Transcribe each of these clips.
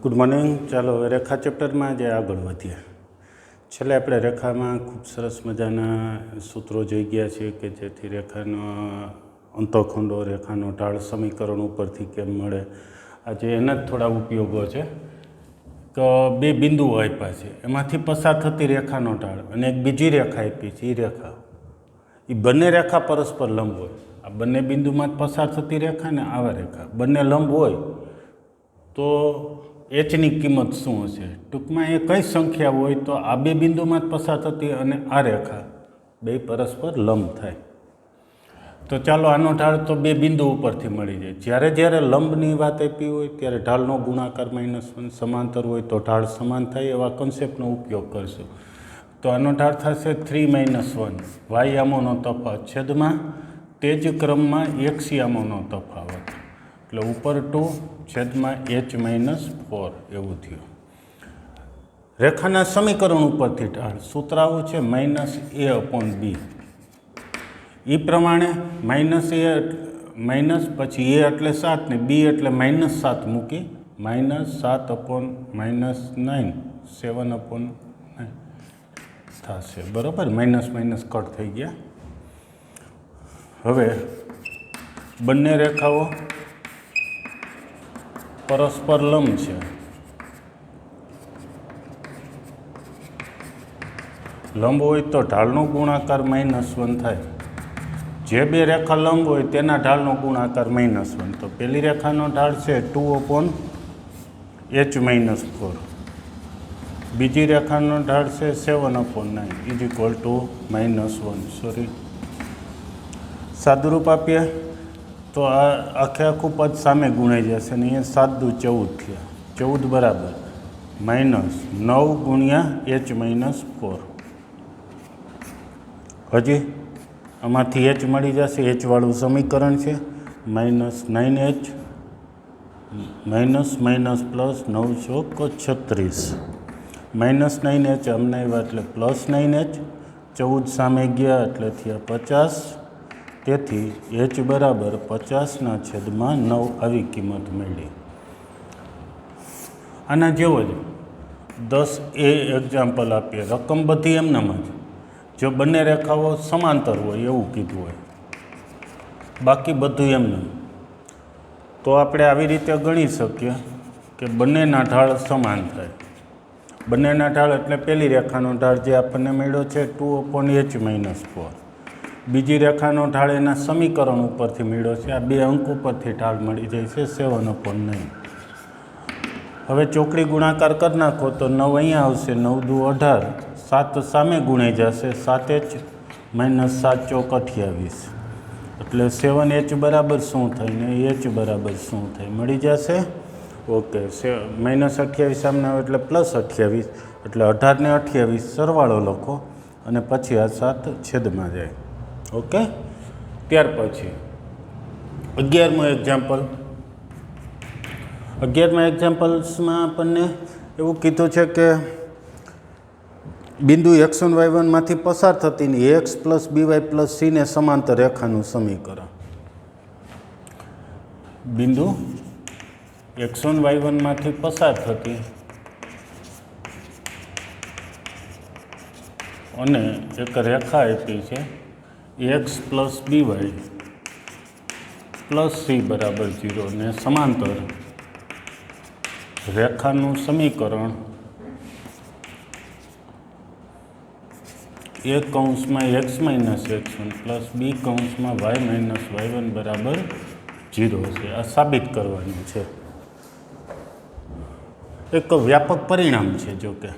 Good morning. ચાલો હવે રેખા ચેપ્ટરમાં આજે આગળ વધીએ. છેલ્લે આપણે રેખામાં ખૂબ સરસ મજાના સૂત્રો જોઈ ગયા છીએ કે જેથી રેખાનો અંતઃખંડો, રેખાનો ઢાળ સમીકરણ ઉપરથી કેમ મળે. આજે એના જ થોડા ઉપયોગો છે. તો બે બિંદુઓ આપ્યા છે, એમાંથી પસાર થતી રેખાનો ઢાળ અને એક બીજી રેખા આપી છે. એ બંને રેખા પરસ્પર લંબ હોય. આ બંને બિંદુમાં જ પસાર થતી રેખા ને આવા રેખા બંને લંબ હોય તો એચની કિંમત શું હશે? ટૂંકમાં એ કઈ સંખ્યા હોય તો આ બે બિંદુમાં જ પસાર થતી અને આ રેખા બે પરસ્પર લંબ થાય. તો ચાલો આનો ઢાળ તો બે બિંદુ ઉપરથી મળી જાય. જ્યારે લંબની વાત આપી હોય ત્યારે ઢાળનો ગુણાકાર -1, સમાંતર હોય તો ઢાળ સમાન થાય, એવા કન્સેપ્ટનો ઉપયોગ કરશું. તો આનો ઢાળ થશે 3 - 1 વાયામોનો તફાવત છેદમાં તે જ ક્રમમાં એક્સયામોનો તફાવત એટલે ઉપર 2 છેદમાં h-4 એવું થયું. રેખાના સમીકરણ ઉપરથી ઢાળ સૂત્ર આવું છે -a/b. એ પ્રમાણે માઇનસ પછી a એટલે 7 ને b એટલે -7 મૂકી -7/-9 7/9 થશે. બરાબર, માઇનસ કટ થઈ ગયા. હવે બંને રેખાઓ પરસ્પર લંબ છે. લંબ હોય તો ઢાળનો ગુણાકાર -1 થાય. જે બે રેખા લંબ હોય તેના ઢાળનો ગુણાકાર -1. તો પહેલી રેખાનો ઢાળ છે 2/h-4. બીજી રેખાનો ઢાળ છે 7/9 =-1. સાદુરૂપ આપીએ તો આ આખું પદ સામે ગુણાઈ જશે અને અહીંયા 7 દુ 14 થયા. 14 બરાબર -9 × h-4. હજી આમાંથી h મળી જશે. h વાળું સમીકરણ છે -9h -9 + 9 = 36. -9h અમને આવ્યા એટલે +9h. 14 સામે ગયા એટલે થયા 50. તેથી h બરાબર 50/9 આવી કિંમત મળી. આના જેવો જ 10a એક્ઝામ્પલ આપીએ. રકમ બધી એમનામ જ. જો બંને રેખાઓ સમાંતર હોય એવું કીધું હોય, બાકી બધું એમને, તો આપણે આવી રીતે ગણી શકીએ કે બંનેના ઢાળ સમાન થાય. બંનેના ઢાળ એટલે પહેલી રેખાનો ઢાળ જે આપણને મળ્યો છે 2/h-4. બીજી રેખાનો ઢાળ એના સમીકરણ ઉપરથી મળ્યો છે. આ બે અંક ઉપરથી ઢાળ મળી જાય છે 7/9. હવે ચોકડી ગુણાકાર કરી નાખો તો 9 અહીંયા આવશે, 9 દુ 18. 7 સામે ગુણાઈ જશે, 7h - 7 ચોક 28. એટલે 7h બરાબર શું થાય ને h બરાબર શું થાય મળી જશે. ઓકે, -28 સામે આવે એટલે +28 એટલે 18 ને 28 સરવાળો લખો અને પછી આ 7 છેદમાં જાય. ઓકે, ત્યાર પછી 11મું એક્ઝામ્પલ. 11મા એક્ઝામ્પલ્સમાં આપણને એવું કીધું છે કે બિંદુ x1 y1 માંથી પસાર થતી ax + by + c ને સમાંતર રેખાનું સમીકરણ. બિંદુ x1 y1 માંથી પસાર થતી અને એક રેખા આપી છે x + by + c બરાબર 0 ને સમાંતર રેખાનું સમીકરણ a કૌંસમાં x - x1 + b કૌંસમાં y - y1 બરાબર 0 છે. આ સાબિત કરવાનું છે. એક વ્યાપક પરિણામ છે. જો કે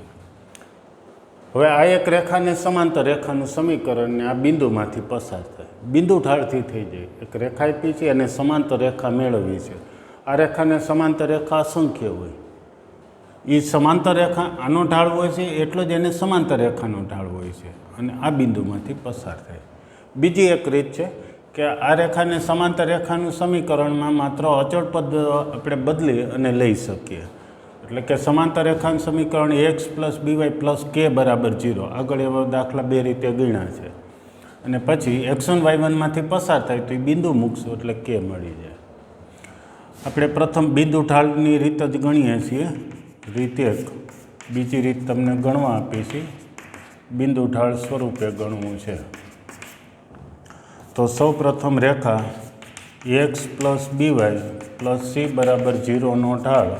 હવે આ એક રેખાને સમાંતર રેખાનું સમીકરણ ને આ બિંદુમાંથી પસાર થાય. બિંદુ ઢાળથી થઈ જાય. એક રેખા આપી છે અને સમાંતર રેખા મેળવવી છે. આ રેખાને સમાંતર રેખા અસંખ્ય હોય. એ સમાંતર રેખા આનો ઢાળ હોય છે એટલો જ એને સમાંતર રેખાનો ઢાળ હોય છે અને આ બિંદુમાંથી પસાર થાય. બીજી એક રીત છે કે આ રેખાને સમાંતર રેખાનું સમીકરણમાં માત્ર અચળ પદ આપણે બદલી અને લઈ શકીએ. એટલે કે સમાંતર રેખાનું સમીકરણ x + by + k બરાબર 0. આગળ એવા દાખલા બે રીતે ગણ્યા છે. અને પછી x1 y1 માંથી પસાર થાય તો એ બિંદુ મૂકશું એટલે k મળી જાય. આપણે પ્રથમ બિંદુ ઢાળની રીત જ ગણીએ છીએ રીત એક. બીજી રીત તમને ગણવા આપી છે, બિંદુ ઢાળ સ્વરૂપે ગણવું છે. તો સૌ પ્રથમ રેખા એક્સ પ્લસ બીવાય પ્લસ સી બરાબર 0નો ઢાળ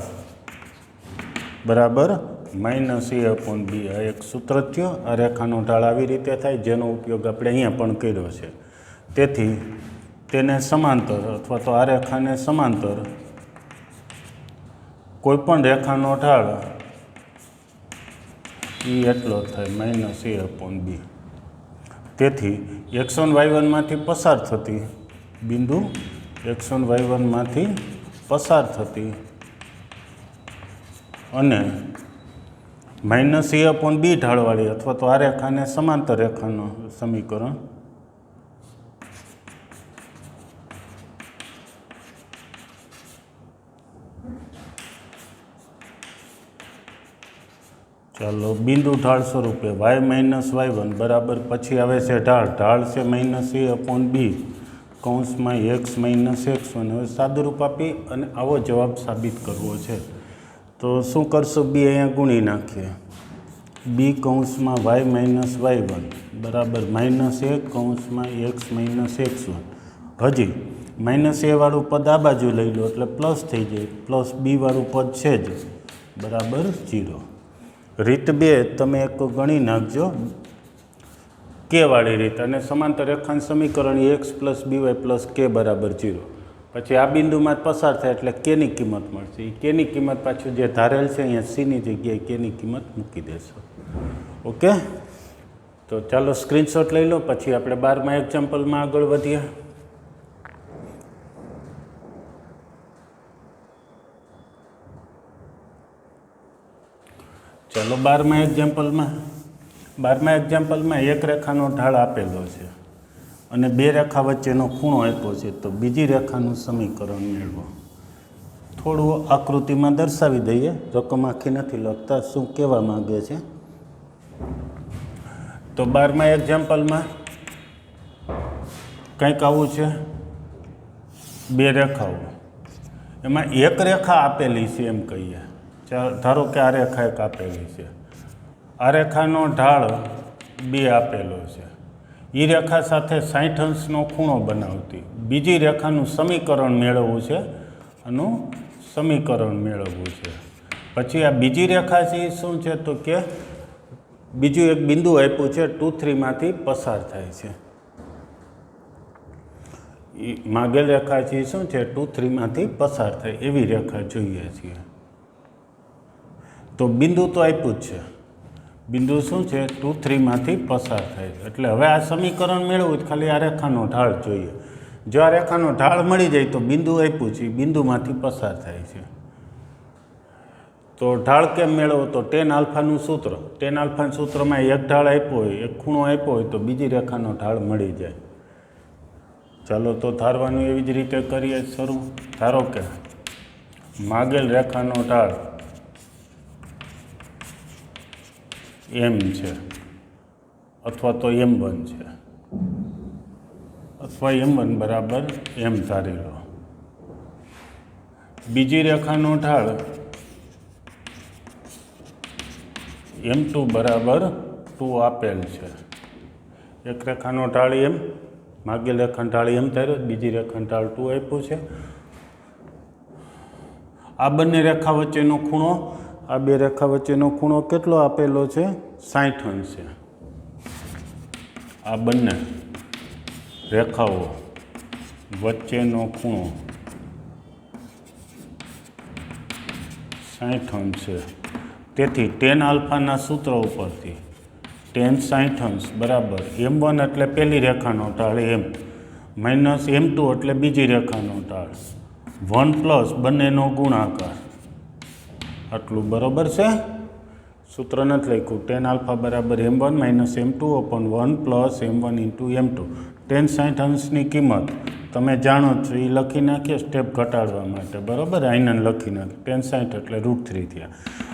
બરાબર -a/b. આ એક સૂત્ર થયો. આ રેખાનો ઢાળ આવી રીતે થાય, જેનો ઉપયોગ આપણે અહીંયા પણ કર્યો છે. તેથી તેને સમાંતર અથવા તો આ રેખાને સમાંતર કોઈપણ રેખાનો ઢાળ એ એટલો થાય -a/b. તેથી x1 y1માંથી પસાર થતી બિંદુ x1 y1માંથી પસાર થતી અને -a/b ઢાળવાળી અથવા તો આ રેખાને સમાંતર રેખાનું સમીકરણ ચાલો બિંદુ ઢાળ સ્વરૂપે y -y1 બરાબર પછી આવે છે ઢાળ છે -a/b કૌંસમાં x -x1. હવે સાદુરૂપ આપી અને આવો જવાબ સાબિત કરવો છે. તો શું કરશો? b અહીંયા ગુણી નાખીએ. b કૌંસમાં y -y1 બરાબર -a કૌંસમાં x -x1. હજી -a વાળું પદ આ બાજુ લઈ લો એટલે પ્લસ થઈ જાય, પ્લસ b વાળું પદ છે જ બરાબર 0. રીત 2 તમે એક ગણી નાખજો, કે વાળી રીત, અને સમાંતર રેખાનું સમીકરણ x પ્લસ બીવાય પ્લસ કે બરાબર 0. પછી આ બિંદુમાં પસાર થાય એટલે કેની કિંમત મળશે. એ કેની કિંમત પાછું જે ધારેલ છે અહીંયા સીની જગ્યાએ કેની કિંમત મૂકી દેશો. ઓકે, તો ચાલો સ્ક્રીનશોટ લઈ લો, પછી આપણે 12મા એક્ઝામ્પલમાં આગળ વધીએ. ચાલો 12મા એક્ઝામ્પલમાં એક રેખાનો ઢાળ આપેલો છે અને બે રેખા વચ્ચેનો ખૂણો આપ્યો છે. તો બીજી રેખાનું સમીકરણ મેળવો. થોડું આકૃતિમાં દર્શાવી દઈએ, રકમ આખી નથી લખતા, શું કહેવા માગે છે. તો 12મા એક્ઝામ્પલમાં કંઈક આવું છે, બે રેખાઓ, એમાં એક રેખા આપેલી છે એમ કહીએ. ધારો કે આ રેખા એક આપેલી છે, આ રેખાનો ઢાળ 2 આપેલો છે. એ રેખા સાથે 60 અંશનો ખૂણો બનાવતી બીજી રેખાનું સમીકરણ મેળવવું છે. આનું સમીકરણ મેળવવું છે. પછી આ બીજી રેખા છે એ શું છે? તો કે બીજું એક બિંદુ આપ્યું છે 2, 3માંથી પસાર થાય છે. એ માગેલ રેખા છે શું છે? 2, 3માંથી પસાર થાય એવી રેખા જોઈએ છીએ. તો બિંદુ તો આપ્યું જ છે, બિંદુ શું છે? 2, 3માંથી પસાર થાય. એટલે હવે આ સમીકરણ મેળવવું ખાલી આ રેખાનો ઢાળ જોઈએ. જો આ રેખાનો ઢાળ મળી જાય તો બિંદુ આપ્યું છે, બિંદુમાંથી પસાર થાય છે. તો ઢાળ કેમ મેળવો? તો tan આલ્ફાનું સૂત્ર. tan આલ્ફાના સૂત્રમાં એક ઢાળ આપ્યો હોય, એક ખૂણો આપ્યો હોય તો બીજી રેખાનો ઢાળ મળી જાય. ચાલો તો ધારવાનું એવી જ રીતે કરીએ શરૂ. ધારો કે માગેલ રેખાનો ઢાળ m છે અથવા તો m1 છે, અથવા m1 બરાબર m ધારી લો. બીજી રેખાનો ઢાળ m2 બરાબર 2 આપેલ છે. એક રેખાનો ઢાળ m, માગેલ રેખાનો ઢાળ m ધાર્યો, બીજી રેખાનો ઢાળ 2 આપ્યું છે. આ બંને રેખા વચ્ચેનો ખૂણો, આ બે રેખા વચ્ચેનો ખૂણો કેટલો આપેલો છે? 60 અંશ છે. આ બંને રેખાઓ વચ્ચેનો ખૂણો 60 અંશ છે. તેથી tan આલ્ફાના સૂત્ર ઉપરથી tan 60 અંશ બરાબર m1 એટલે પહેલી રેખાનો ઢાળ m માઇનસ m2 એટલે બીજી રેખાનો ઢાળ 1 પ્લસ બંનેનો ગુણાકાર. આટલું બરાબર છે. સૂત્ર નથી લખ્યું. tan આલ્ફા બરાબર m1 minus m2 upon 1 plus m1 into m2. tan 60 અંશની કિંમત તમે જાણો છો, એ લખી નાખીએ સ્ટેપ ઘટાડવા માટે. બરાબર, આઈનન લખી નાખીએ. tan 60 એટલે √3 થયા.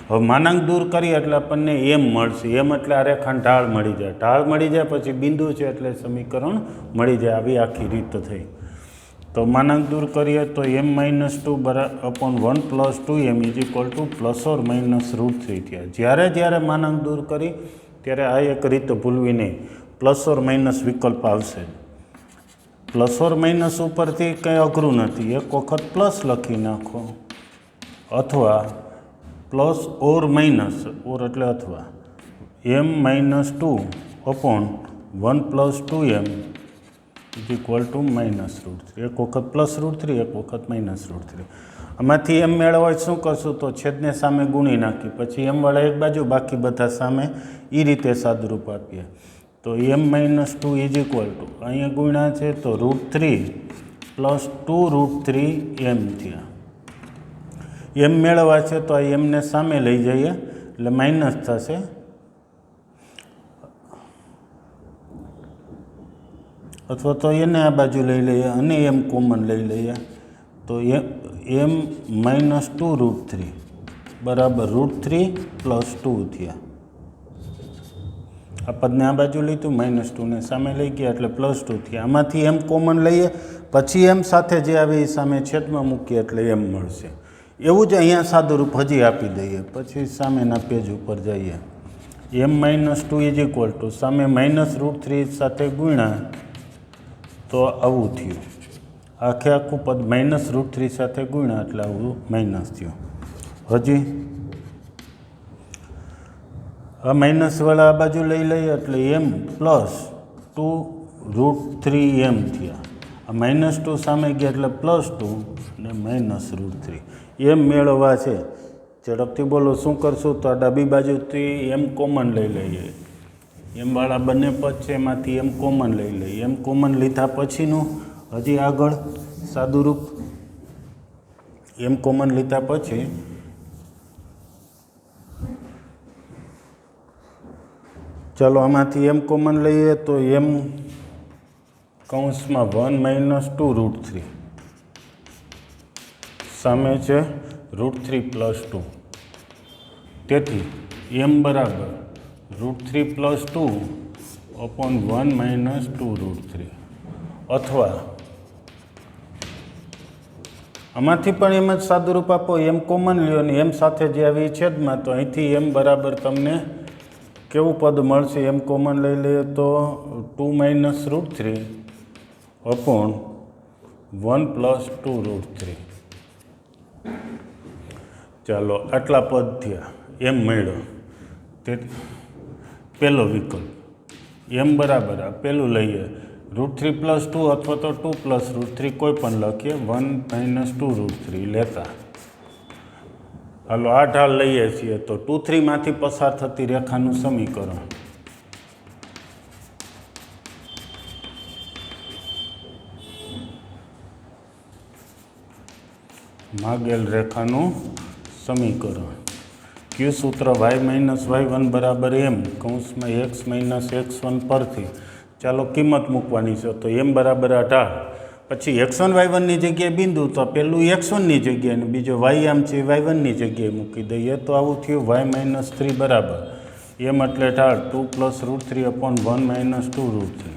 હવે માનાંક દૂર કરીએ એટલે આપણને m મળશે. m એટલે આ રેખાને ઢાળ મળી જાય. ઢાળ મળી જાય પછી બિંદુ છે એટલે સમીકરણ મળી જાય. આવી આખી રીત થઈ. તો માનાંક દૂર કરીએ તો m-2/1 + 2m ±√3 થયા. જ્યારે માનાંક દૂર કરી ત્યારે આ એક રીત ભૂલવી નહીં, ± વિકલ્પ આવશે. ± ઉપરથી કંઈ અઘરું નથી, એક વખત પ્લસ લખી નાખો અથવા પ્લસ ઓર માઇનસ, ઓર એટલે અથવા, m-2/1 + 2m = -√3. એક વખત +√3, એક વખત -√3. આમાંથી એમ મેળવવા શું કરશું તો છેદને સામે ગુણી નાખી, પછી એમવાળા એક બાજુ, બાકી બધા સામે, એ રીતે સાદુરૂપ આપીએ. તો m-2 = અહીંયા ગુણ્યા છે તો √3 + 2√3m થયા. એમ મેળવવા છે તો આ એમને સામે લઈ જઈએ એટલે માઇનસ થશે. અથવા તો એને આ બાજુ લઈ લઈએ અને એમ કોમન લઈ લઈએ તો m-2√3 બરાબર √3 + 2 થયા. આ પદને આ બાજુ લીધું, -2ને સામે લઈ ગયા એટલે +2 થયા. આમાંથી એમ કોમન લઈએ, પછી એમ સાથે જે આવે એ સામે છેદમાં મૂકીએ એટલે એમ મળશે. એવું જ અહીંયા સાદુરૂપ હજી આપી દઈએ, પછી સામેના પેજ ઉપર જઈએ. m-2 = સામે -√3 સાથે ગુણ્યા તો આવું થયું. આખે આખું પદ -√3 સાથે ગુણ્યા એટલે આવું માઇનસ થયું. હજી આ માઇનસવાળા આ બાજુ લઈ લઈએ એટલે m + 2√3m થયા. આ -2 સામે ગયા એટલે +2 અને -√3 એમ મેળવવા છે. ઝડપથી બોલો શું કરશું તો આ ડાબી બાજુથી એમ કોમન લઈ લઈએ. એમવાળા બંને પદ છે એમાંથી એમ કોમન લઈ લઈએ. એમ કોમન લીધા પછીનું હજી આગળ સાદુરૂપ. એમ કોમન લીધા પછી ચાલો આમાંથી એમ કોમન લઈએ તો m કૌંસમાં 1 - 2√3 સામે છે √3 + 2. તેથી m બરાબર √3 + 2/1 - 2√3. અથવા આમાંથી પણ એમ જ સાદુરૂપ આપો, એમ કોમન લ્યો ને એમ સાથે જે આવી છેદમાં, તો અહીંથી એમ બરાબર તમને કેવું પદ મળશે? એમ કોમન લઈ લઈએ તો 2 - √3/1 + 2√3. ચાલો આટલા પદ થયા, એમ મળ્યો. તે પહેલો વિકલ્પ એમ બરાબર આ પહેલું લઈએ √3 + 2 અથવા તો 2 + √3 કોઈ પણ લખીએ, 1 - 2√3 લેતા. હાલો આ ઢાળ લઈએ છીએ તો 2, 3માંથી પસાર થતી રેખાનું સમીકરણ. માગેલ રેખાનું સમીકરણ. ક્યુ સૂત્ર y - y1 = m કૌંસમાં x - x1 પરથી ચાલો કિંમત મૂકવાની છે. તો m બરાબર 18, પછી x1 y1ની જગ્યાએ બિંદુ, તો પહેલું x1ની જગ્યાએ અને બીજો y આમ છે y1ની જગ્યાએ મૂકી દઈએ તો આવું થયું y - 3 બરાબર m એટલે 18 2 + √3/1 - 2√3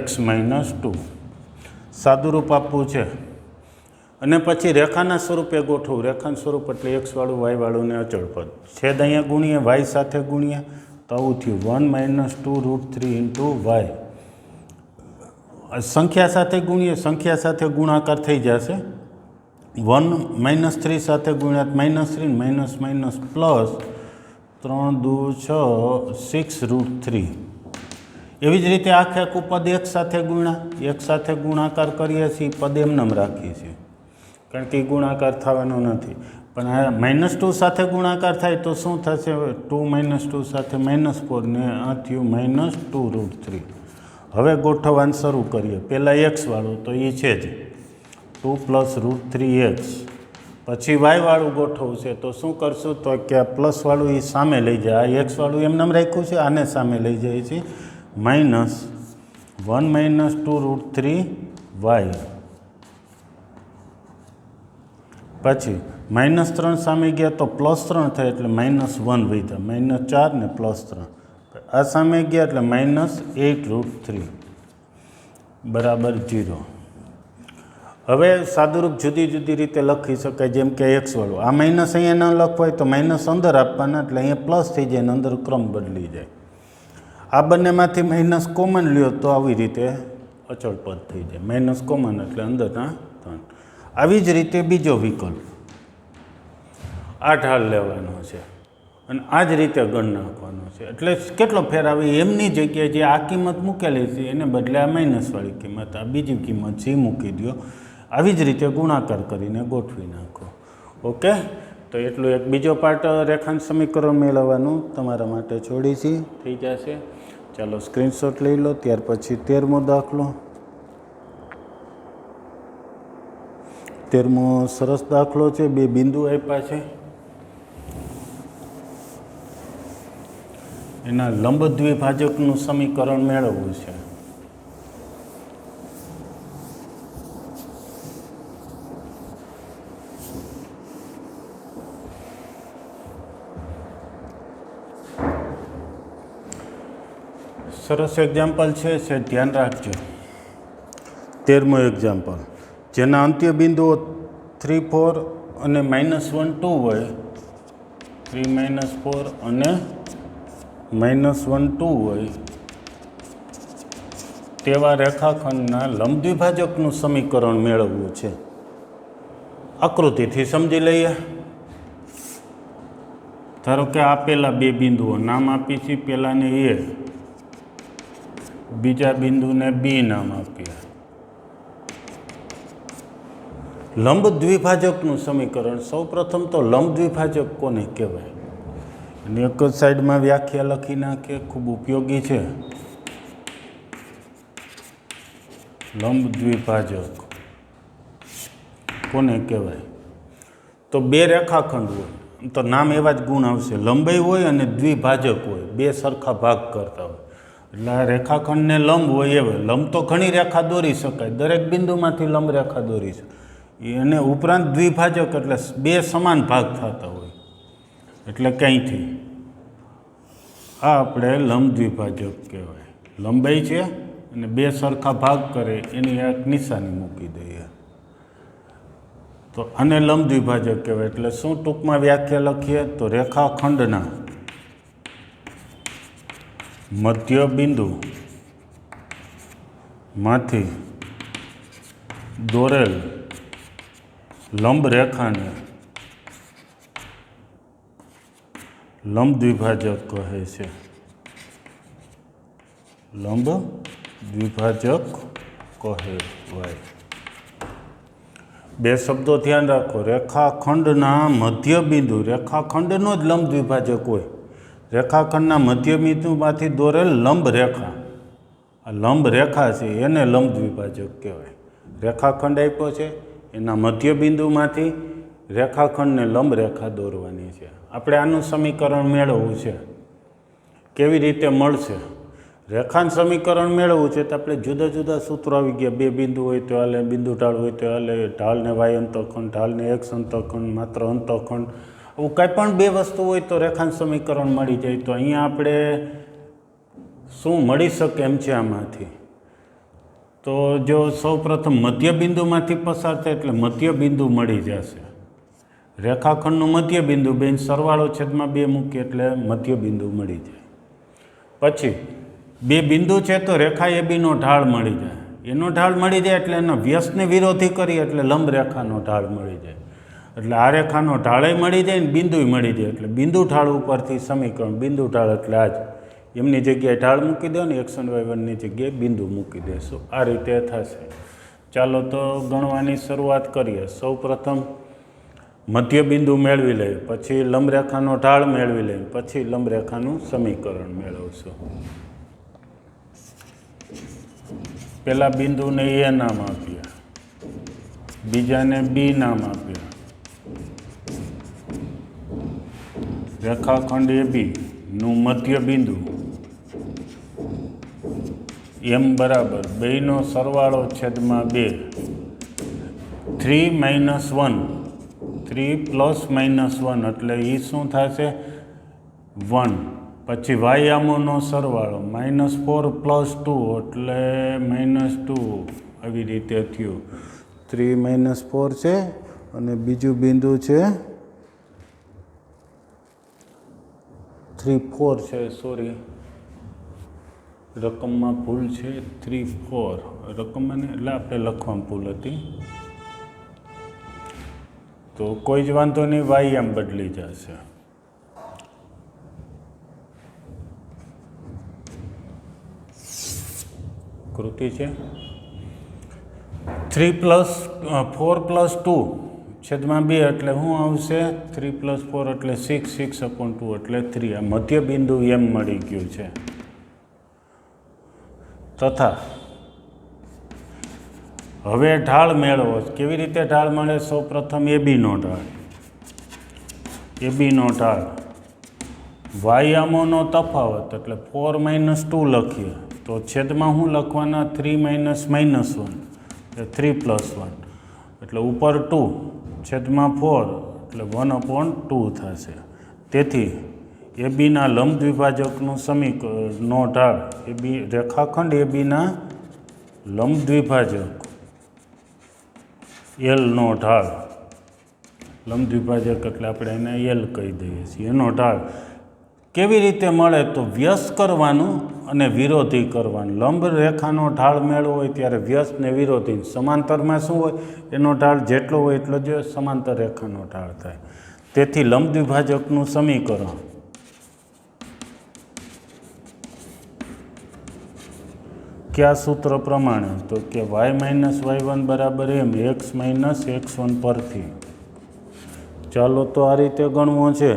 x - 2. સાદુરૂપ આપવું છે અને પછી રેખાના સ્વરૂપે ગોઠવું. રેખાનું સ્વરૂપ એટલે x વાળું y વાળું ને અચળ પદ. છેદ અહીંયા ગુણીએ, y સાથે ગુણીએ તો આવું થયું 1 - 2√3 × y. સંખ્યા સાથે ગુણીએ, સંખ્યા સાથે ગુણાકાર થઈ જશે. 1 - 3 સાથે ગુણ્યા -3 પ્લસ 3 × 2 = 6 √3. એવી જ રીતે આખે આખું પદ એક સાથે ગુણ્યા, એક સાથે ગુણાકાર કરીએ છીએ, પદ એમનેમ રાખીએ છીએ કારણ કે ગુણાકાર થવાનો નથી. પણ આ -2 સાથે ગુણાકાર થાય તો શું થશે? 2 - 2 સાથે -4 ને આ થયું -2√3. હવે ગોઠવવાનું શરૂ કરીએ. પહેલાં x વાળું તો એ છે જ 2 + √3x. પછી y વાળું ગોઠવવું છે તો શું કરશું તો કે આ પ્લસવાળું એ સામે લઈ જાય. આ x વાળું એમનેમ રાખ્યું છે, આને સામે લઈ જાય છે. -1 - 2√3y. પછી -3 સામે ગયા તો +3 થાય એટલે -1 વધ્યા, -4 ને +3. આ સામે ગયા એટલે -8√3 બરાબર 0. હવે સાદુરૂપ જુદી જુદી રીતે લખી શકાય, જેમ કે એક્સ વાળું. આ માઇનસ અહીંયા ન લખવાય તો માઇનસ અંદર આપવાના, એટલે અહીંયા પ્લસ થઈ જાય અને અંદર ક્રમ બદલી જાય. આ બંનેમાંથી માઇનસ કોમન લ્યો તો આવી રીતે અચળ પદ થઈ જાય. માઇનસ કોમન એટલે અંદરના 3. આવી જ રીતે બીજો વિકલ્પ, આ ઢાળ લેવાનો છે અને આ જ રીતે ગણ નાખવાનો છે. એટલે કેટલો ફેર આવે, એમની જગ્યાએ જે આ કિંમત મૂકેલી છે એને બદલે આ માઇનસવાળી કિંમત, આ બીજી કિંમત છે મૂકી દો. આવી જ રીતે ગુણાકાર કરીને ગોઠવી નાખો. ઓકે, તો એટલું. એક બીજો પાર્ટ રેખાંશ સમીકરણ મેળવવાનું તમારા માટે છોડીશી થઈ જશે. ચાલો સ્ક્રીનશોટ લઈ લો. ત્યાર પછી 13મો દાખલો. 13મો સરસ દાખલો છે. 2 બિંદુ આપ્યા છે, એના લંબ દ્વિભાજકનું સમીકરણ મેળવવું છે. સરસ એક્ઝામ્પલ છે, ધ્યાન રાખજો. 13મો એક્ઝામ્પલ, જેના અંત્ય બિંદુઓ 3, 4 અને -1, 2 હોય, 3, -4 અને -1, 2 હોય તેવા રેખાખંડના લંબ દ્વિભાજકનું સમીકરણ મેળવવું છે. આકૃતિથી સમજી લઈએ. ધારો કે આપેલા 2 બિંદુઓ નામ આપી છે. પહેલાને A, બીજા બિંદુને B નામ આપીએ. લંબ દ્વિભાજકનું સમીકરણ. સૌ પ્રથમ તો લંબ દ્વિભાજક કોને કહેવાય અને એક જ સાઈડમાં વ્યાખ્યા લખી નાખીએ, ખૂબ ઉપયોગી છે. લંબ દ્વિભાજક કોને કહેવાય? તો 2 રેખાખંડ હોય તો નામ એવા જ ગુણ આવશે. લંબાઈ હોય અને દ્વિભાજક હોય, 2 સરખા ભાગ કરતા હોય. એટલે આ રેખાખંડને લંબ હોય એવા. લંબ તો ઘણી રેખા દોરી શકાય, દરેક બિંદુમાંથી લંબ રેખા દોરી છે. એને ઉપરાંત દ્વિભાજક એટલે 2 સમાન ભાગ થતા હોય, એટલે કંઈથી આ આપણે લંબ દ્વિભાજક કહેવાય. લંબાઈ છે અને 2 સરખા ભાગ કરે એની એક નિશાની મૂકી દઈએ તો આને લંબ દ્વિભાજક કહેવાય. એટલે શું ટૂંકમાં વ્યાખ્યા લખીએ તો રેખાખંડના મધ્ય બિંદુ માંથી દોરેલ લંબ રેખાને લંબ દ્વિભાજક કહે છે. લંબ દ્વિભાજક કહેવાય. 2 શબ્દો ધ્યાન રાખો. રેખાખંડના મધ્ય બિંદુ, રેખાખંડનો જ લંબ દ્વિભાજક હોય. રેખાખંડના મધ્ય બિંદુમાંથી દોરેલ લંબ રેખા, આ લંબ રેખા છે એને લંબ દ્વિભાજક કહેવાય. રેખાખંડ આપ્યો છે, એના મધ્ય બિંદુમાંથી રેખાખંડને લંબ રેખા દોરવાની છે. આપણે આનું સમીકરણ મેળવવું છે. કેવી રીતે મળશે? રેખાનું સમીકરણ મેળવવું છે તો આપણે જુદા જુદા સૂત્રો આવી ગયા. 2 બિંદુ હોય તો હાલે, બિંદુ ઢાળ હોય તો હાલે, ઢાળને વાય અંતઃખંડ, ઢાળને એક્સ અંતઃખંડ, માત્ર અંતઃખંડ, આવું કંઈ પણ 2 વસ્તુ હોય તો રેખાનું સમીકરણ મળી જાય. તો અહીંયા આપણે શું મળી શકે એમ છે આમાંથી? તો જો સૌ પ્રથમ મધ્ય બિંદુમાંથી પસાર થાય એટલે મધ્ય બિંદુ મળી જશે. રેખાખંડનું મધ્ય બિંદુ, બેન સરવાળો છેદમાં 2 મૂકીએ એટલે મધ્ય બિંદુ મળી જાય. પછી 2 બિંદુ છે તો રેખા ABનો ઢાળ મળી જાય. એનો ઢાળ મળી જાય એટલે એના વ્યસ્તને વિરોધી કરીએ એટલે લંબ રેખાનો ઢાળ મળી જાય. એટલે આ રેખાનો ઢાળે મળી જાય ને બિંદુય મળી જાય. એટલે બિંદુ ઢાળ ઉપરથી સમીકરણ, બિંદુ ઢાળ એટલે આ જ. એમની જગ્યાએ ઢાળ મૂકી દો ને x1 y1ની જગ્યાએ બિંદુ મૂકી દેશું. આ રીતે થશે. ચાલો તો ગણવાની શરૂઆત કરીએ. સૌ પ્રથમ મધ્ય બિંદુ મેળવી લઈએ, પછી લંબરેખાનો ઢાળ મેળવી લઈએ, પછી લંબરેખાનું સમીકરણ મેળવશું. પહેલા બિંદુને A નામ આપીએ, બીજાને B નામ આપીએ. રેખાખંડ AB નું મધ્ય બિંદુ m બરાબર 2નો સરવાળો છેદમાં 2, 3 - 1, 3 + -1 એટલે એ શું થશે? 1. પછી વાયામોનો સરવાળો -4 + 2 એટલે -2, આવી રીતે થયું. 3 - 4 છે અને બીજું બિંદુ છે 3 4 છે. સોરી, રકમમાં ભૂલ છે. 3 4 રકમમાં ને એટલે આપણે લખવામાં ભૂલ હતી. તો કોઈ જ વાંધો નહીં, વાય એમ બદલી જશે. કૃતિ છે 3 + 4 + 2 છેદમાં 2 એટલે શું આવશે? 3 + 4 એટલે 6, 6/2 એટલે 3. આ મધ્ય બિંદુ એમ મળી ગયું છે. તથા હવે ઢાળ મેળવો. કેવી રીતે ઢાળ મળે? સૌ પ્રથમ એબીનો ઢાળ. એબીનો ઢાળ વાયામોનો તફાવત એટલે 4 - 2 લખીએ તો છેદમાં શું લખવાના? 3 - -1 એટલે 3 + 1 એટલે ઉપર 2 છેદમાં 4 એટલે 1/2 થશે. તેથી એબીના લંબ દ્વિભાજકનું સમીકરણનો ઢાળ એબી રેખાખંડ એબીના લંબ દ્વિભાજક એલનો ઢાળ, લંબ દ્વિભાજક એટલે આપણે એને એલ કહી દઈએ છીએ, એનો ઢાળ કેવી રીતે મળે? તો વ્યસ્ત કરવાનું અને વિરોધી કરવાનું. લંબ રેખાનો ઢાળ મેળવો હોય ત્યારે વ્યસ્ત ને વિરોધી. સમાંતરમાં શું હોય? એનો ઢાળ જેટલો હોય એટલો જ સમાંતર રેખાનો ઢાળ થાય. તેથી લંબ દ્વિભાજકનું સમીકરણ કયા સૂત્ર પ્રમાણે? તો કે y - y1 = m x - x1 પરથી. ચાલો તો આ રીતે ગણવું છે.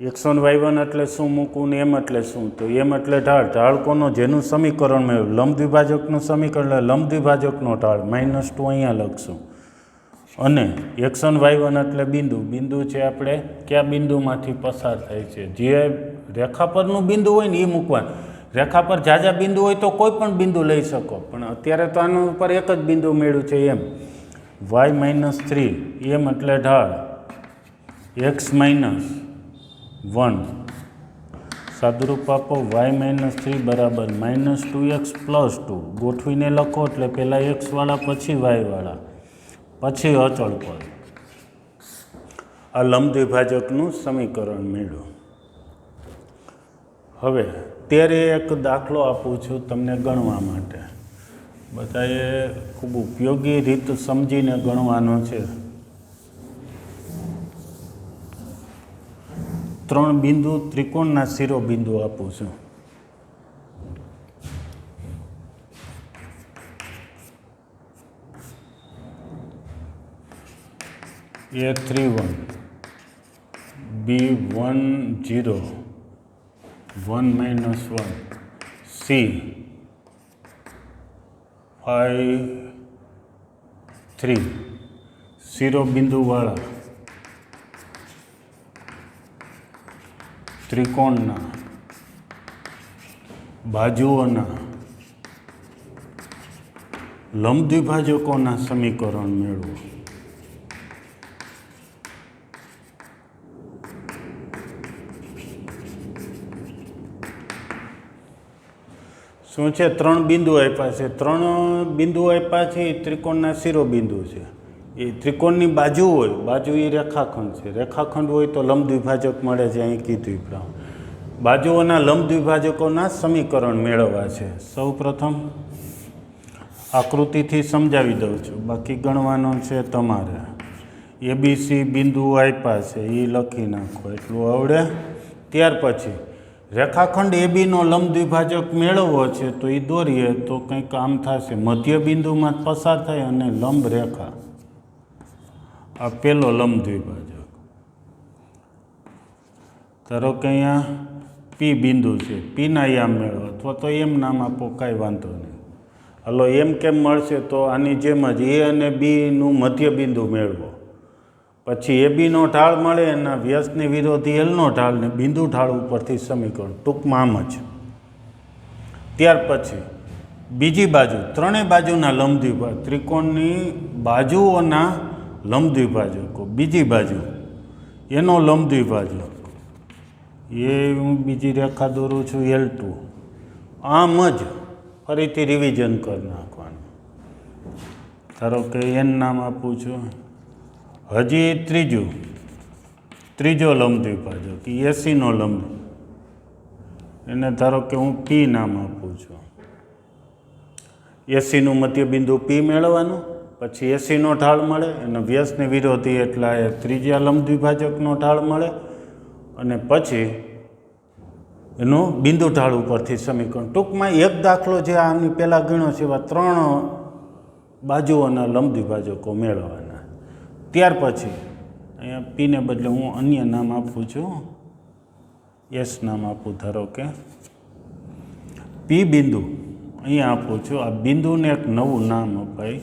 x1 y1 એટલે શું મૂકવું ને m એટલે શું? તો m એટલે ઢાળ. ઢાળ કોનો? જેનું સમીકરણ મેળવ્યું. લંબ દ્વિભાજકનું સમીકરણ એટલે લંબ દ્વિભાજકનો ઢાળ. -2 અહીંયા લખશું. અને x1 y1 એટલે બિંદુ. બિંદુ છે આપણે કયા બિંદુમાંથી પસાર થાય છે? જે રેખા પરનું બિંદુ હોય ને એ મૂકવાનું. રેખા પર ઝાઝા બિંદુ હોય તો કોઈ પણ બિંદુ લઈ શકો, પણ અત્યારે તો આના ઉપર એક જ બિંદુ મળ્યું છે એમ. y - 3 એમ એટલે ઢાળ. x - 1 સાદુરૂપ આપો. y - 3 બરાબર -2x + 2. ગોઠવીને લખો એટલે પહેલાં x વાળા પછી y વાળા પછી અચળ પદ. આ લંબ દ્વિભાજકનું સમીકરણ મેળવ્યું. હવે ત્યારે એક દાખલો આપું છું તમને ગણવા માટે. બધાએ ખૂબ ઉપયોગી રીત સમજીને ગણવાનો છે. 3 બિંદુ ત્રિકોણના શિરોબિંદુ આપું છું. A31 B10 1 - 1 C 5 3 શિરોબિંદુવાળા ત્રિકોણના બાજુઓના લંબ દ્વિભાજકોના સમીકરણ મેળવો. શું છે? 3 બિંદુ આપ્યા છે. 3 બિંદુ આપ્યા છે એ ત્રિકોણના શિરોબિંદુ છે. એ ત્રિકોણની બાજુ હોય, બાજુ એ રેખાખંડ છે. રેખાખંડ હોય તો લંબ દ્વિભાજક મળે છે. અહીં કીધું પ્રમાણે બાજુઓના લંબ દ્વિભાજકોના સમીકરણ મેળવવા છે. સૌ પ્રથમ આકૃતિથી સમજાવી દઉં છું, બાકી ગણવાનું છે તમારે. ABC બિંદુ આપ્યા છે એ લખી નાખો એટલું આવડે. ત્યાર પછી રેખાખંડ એબીનો લંબ દ્વિભાજક મેળવવો છે તો એ દોરીએ તો કંઈક આમ થશે. મધ્ય બિંદુમાં પસાર થાય અને લંબ રેખા, આ પહેલો લંબ દ્વિભાજક. ધારો કે અહીંયા પી બિંદુ છે, પીના યામ મેળવો અથવા તો એમ નામ આપો, કાંઈ વાંધો નહીં. હલો એમ કેમ મળશે? તો આની જેમ જ એ અને બીનું મધ્ય બિંદુ મેળવો. પછી એબીનો ઢાળ મળે, એના વ્યસ્તની વિરોધી એલનો ઢાળ ને બિંદુ ઢાળ ઉપરથી સમીકરણ. ટૂંકમાં આમ જ. ત્યાર પછી બીજી બાજુ, ત્રણેય બાજુના લંબ દ્વિભાજક, ત્રિકોણની બાજુઓના લંબ દ્વિભાજકો. બીજી બાજુ એનો લંબ દ્વિભાજક, એ હું બીજી રેખા દોરું છું L2. આમ જ ફરીથી રિવિઝન કરી નાખવાનું. ધારો કે એન નામ આપું છું. હજી ત્રીજો લંબ દ્વિભાજક એસીનો લંબ, એને ધારો કે હું પી નામ આપું છું. એસીનું મધ્યબિંદુ પી મેળવવાનું, પછી એસીનો ઢાળ મળે, એનો વ્યસ્તને વિરોધી એટલે એ ત્રીજા લંબ દ્વિભાજકનો ઢાળ મળે, અને પછી એનું બિંદુ ઢાળ ઉપરથી સમીકરણ. ટૂંકમાં એક દાખલો જે આની પહેલાં ગણ્યો છે એવા 3 બાજુઓના લંબ દ્વિભાજકો મેળવવાના. ત્યાર પછી અહીંયા પીને બદલે હું અન્ય નામ આપું છું, એસ નામ આપું. ધારો કે પી બિંદુ અહીંયા આપું છું. આ બિંદુને એક નવું નામ અપાય,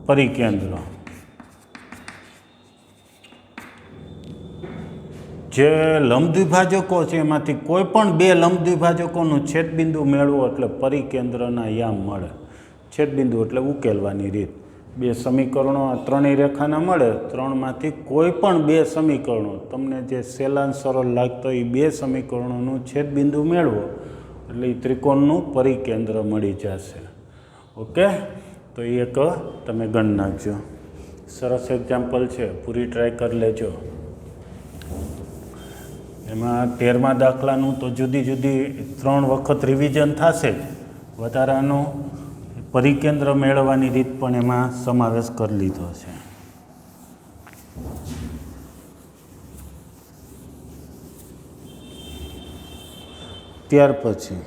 પરિકેન્દ્ર. જે લંબ દ્વિભાજકો છે એમાંથી કોઈ પણ 2 લંબ દ્વિભાજકોનું છેદબિંદુ મેળવો એટલે પરિકેન્દ્રના યામ મળે. છેદબિંદુ એટલે ઉકેલવાની રીત. 2 સમીકરણો આ ત્રણેય રેખાના મળે, 3માંથી કોઈ પણ 2 સમીકરણો તમને જે સહેલાં સરળ લાગતો એ 2 સમીકરણોનું છેદબિંદુ મેળવો એટલે એ ત્રિકોણનું પરિકેન્દ્ર મળી જશે. ઓકે, તો એ એક તમે ગણી નાખજો. સરસ એક્ઝામ્પલ છે, પૂરી ટ્રાય કરી લેજો. એમાં 13મા દાખલાનું તો જુદી જુદી 3 વખત રિવિઝન થશે જ. વધારાનું પરિકેન્દ્ર મેળવવાની રીત પણ એમાં સમાવેશ કરી લીધો છે. ત્યાર પછી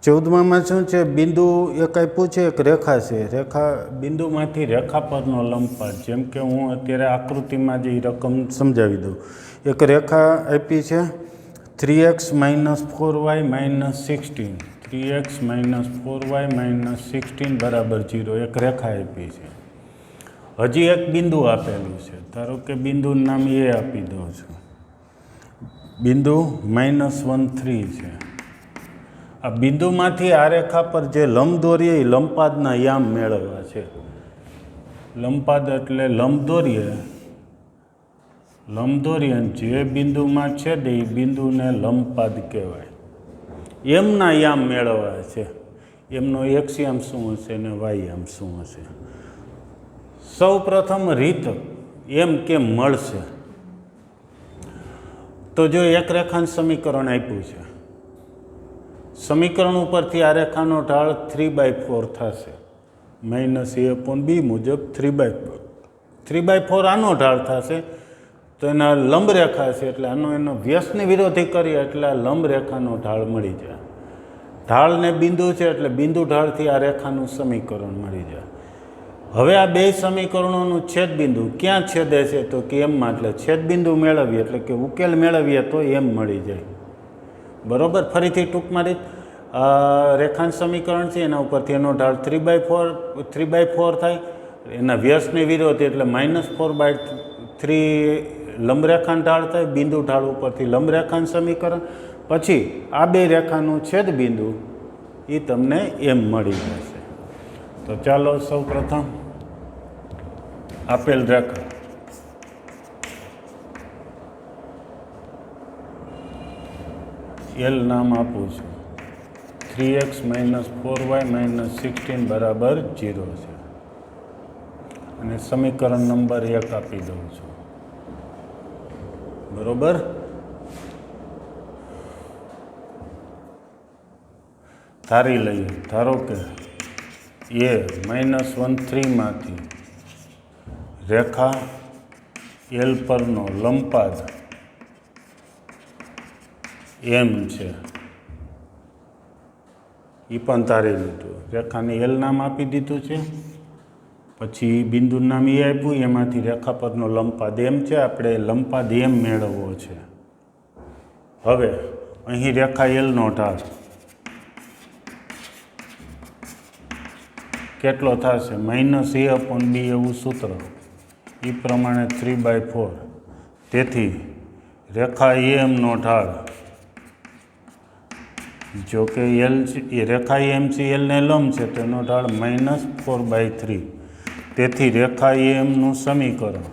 14માં શું છે? બિંદુ એક આપ્યું છે, એક રેખા છે. રેખા બિંદુમાંથી રેખા પરનો લંબપાત, જેમ કે હું અત્યારે આકૃતિમાં જે રકમ સમજાવી દઉં. એક રેખા આપી છે 3x - 4y - 16, 3x - 4y - 16 = 0. એક રેખા આપી છે. હજી એક બિંદુ આપેલું છે. ધારો કે બિંદુનું નામ એ આપી દઉં છું. બિંદુ -1, 3 છે. આ બિંદુમાંથી આ રેખા પર જે લંબ દોરીએ એ લંબપાદના યામ મેળવવા છે. લંબપાદ એટલે લંબ દોરીએ અને જે બિંદુમાં છેદે એ બિંદુને લંબપાદ કહેવાય. એમના યામ મેળવવા છે. એમનો એક્સ યામ શું હશે અને વાય યામ શું હશે? સૌ પ્રથમ રીત એમ કેમ મળશે? તો જો એક રેખાનું સમીકરણ આપ્યું છે, સમીકરણ ઉપરથી આ રેખાનો ઢાળ 3/4 થશે. -a/b મુજબ 3/4 આનો ઢાળ થશે. તો એના લંબ રેખા છે એટલે એનો વ્યસ્તને વિરોધી કરીએ એટલે આ લંબ રેખાનો ઢાળ મળી જાય. ઢાળને બિંદુ છે એટલે બિંદુ ઢાળથી આ રેખાનું સમીકરણ મળી જાય. હવે આ 2 સમીકરણોનું છેદબિંદુ ક્યાં છેદે છે? તો કે એમમાં. એટલે છેદબિંદુ મેળવીએ એટલે કે ઉકેલ મેળવીએ તો એમ મળી જાય. બરાબર. ફરીથી ટૂંકમાં રીત, રેખાનું સમીકરણ છે એના ઉપરથી એનો ઢાળ 3/4 થાય. એના વ્યસ્તને વિરોધી એટલે -4/3 લંબરેખાનું ઢાળ થાય. બિંદુ ઢાળ ઉપરથી લંબરેખાનું સમીકરણ, પછી આ 2 રેખાનું છેદબિંદુ એ તમને એમ મળી જશે. તો ચાલો સૌ પ્રથમ આપેલ રેખા એલ નામ આપું છું. 3x - 4y - 16 = 0 છે. અને સમીકરણ નંબર 1 આપી દઉં છું. બરોબર. ધારી લઈએ. ધારો કે a -1, 3 માંથી રેખા એલ પરનો લંબપાદ એમ છે. એ પણ ધારી લીધું. રેખાને એલ નામ આપી દીધું છે. પછી બિંદુનું નામ એ આપ્યું. એમાંથી રેખા પરનો લંબપાદ એમ છે. આપણે લંબપાદ એમ મેળવવો છે. હવે અહીં રેખા એલનો ઢાળ કેટલો થશે? -a/b એવું સૂત્ર. એ પ્રમાણે 3/4. તેથી રેખા એમનો ઢાળ, જો કે એલ એ રેખા એમ છે, એલને લંબ છે, તો એનો ઢાળ -4/3. તેથી રેખા એમનું સમીકરણ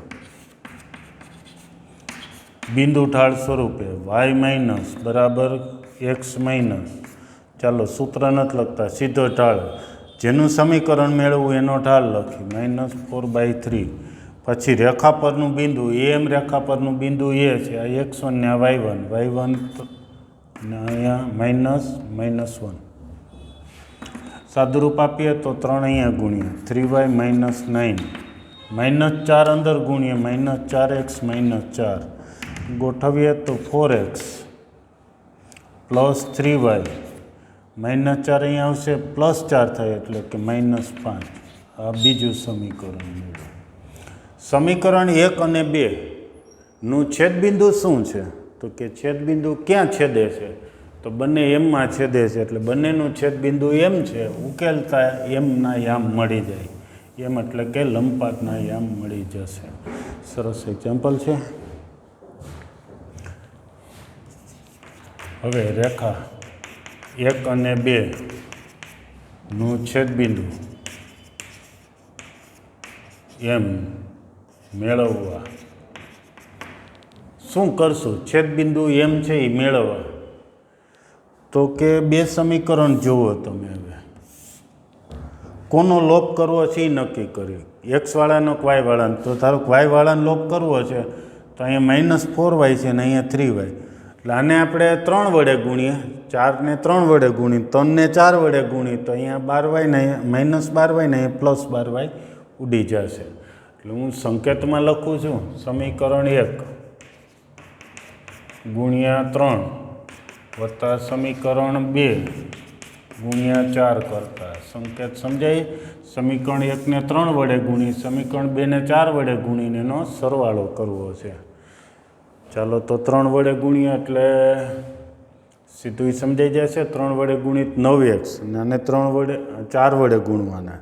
બિંદુ ઢાળ સ્વરૂપે y - એક્સ માઇનસ, ચાલો સૂત્ર નથી લખતા, સીધો ઢાળ, જેનું સમીકરણ મેળવવું એનો ઢાળ લખી -4/3. પછી રેખા પરનું બિંદુ એમ, રેખા પરનું બિંદુ એ છે, આ x1 ને આ y1, ને અહીંયા -1. સાદુરૂપ આપીએ તો 3 અહીંયા ગુણીએ 3y - 9, -4 અંદર ગુણીએ -4x - 4, ગોઠવીએ તો 4x + 3y, -4 અહીંયા આવશે +4 થાય એટલે કે -5. આ બીજું સમીકરણ મળ્યું. સમીકરણ 1 અને 2 નું છેદબિંદુ શું છે? તો કે છેદબિંદુ ક્યાં છેદે છે? તો બંને એમમાં છેદે છે, એટલે બંનેનું છેદબિંદુ એમ છે. ઉકેલતા એમના યામ મળી જાય. એમ એટલે કે લંબપાતના યામ મળી જશે. સરસ એક્ઝામ્પલ છે. હવે રેખા 1 અને 2 નું છેદબિંદુ એમ મેળવવા શું કરશું? છેદબિંદુ એમ છે એ મેળવવા તો કે બે સમીકરણ જુઓ તમે. હવે કોનો લોપ કરવો છે એ નક્કી કર્યું, એક્સવાળાનો કે વાયવાળાનો. તો ધારો કે વાયવાળાનો લોપ કરવો છે તો અહીંયા -4y છે ને અહીંયા 3y, એટલે આને આપણે 3 વડે ગુણીએ, 4 ને 3 વડે ગુણી, 3 ને 4 વડે ગુણી તો અહીંયા 12y ને -12y ને +12y ઉડી જશે. એટલે હું સંકેતમાં લખું છું સમીકરણ 1 ગુણ્યા 3 વત્તા સમીકરણ 2 ગુણ્યા 4 કરતા સંકેત સમજાય. સમીકરણ 1 ને 3 વડે ગુણી, સમીકરણ 2 ને 4 વડે ગુણીને એનો સરવાળો કરવો છે. ચાલો તો 3 વડે ગુણીએ એટલે સીધું સમજાઈ જશે. 3 વડે ગુણી 9x, અને 4 વડે ગુણવાના,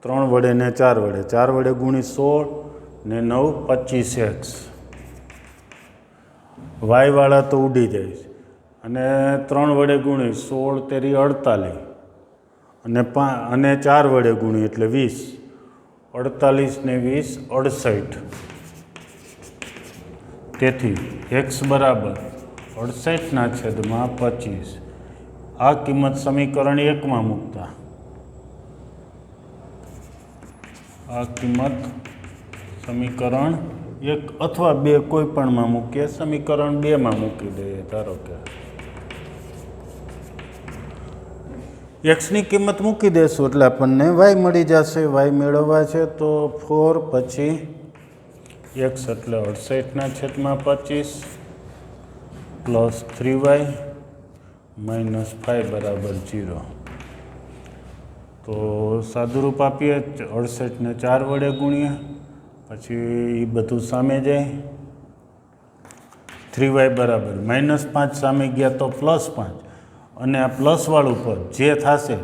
3 વડે ને 4 વડે, 4 વડે ગુણી 16 ને 9 25x. વાયવાળા તો ઉડી જાય છે, અને 3 વડે ગુણી 16 તેરી 48, અને 4 વડે ગુણી એટલે 20, 48 ને 20 68. તેથી x બરાબર 68/25. આ કિંમત સમીકરણ 1માં મૂકતા, આ કિંમત સમીકરણ 1 અથવા 2 કોઈ પણમાં મૂકીએ. સમીકરણ 2માં મૂકી દઈએ. ધારો કે એક્સની કિંમત મૂકી દેશું એટલે આપણને વાય મળી જશે. વાય મેળવવા છે તો 4 પછી x એટલે 68/25 પ્લસ 3y -5 બરાબર 0. તો સાદુરૂપ આપીએ, 68 ને 4 વડે ગુણીએ, પછી એ બધું સામે જાય. 3y બરાબર -5 સામે ગયા તો +5, અને આ પ્લસવાળું પર જે થશે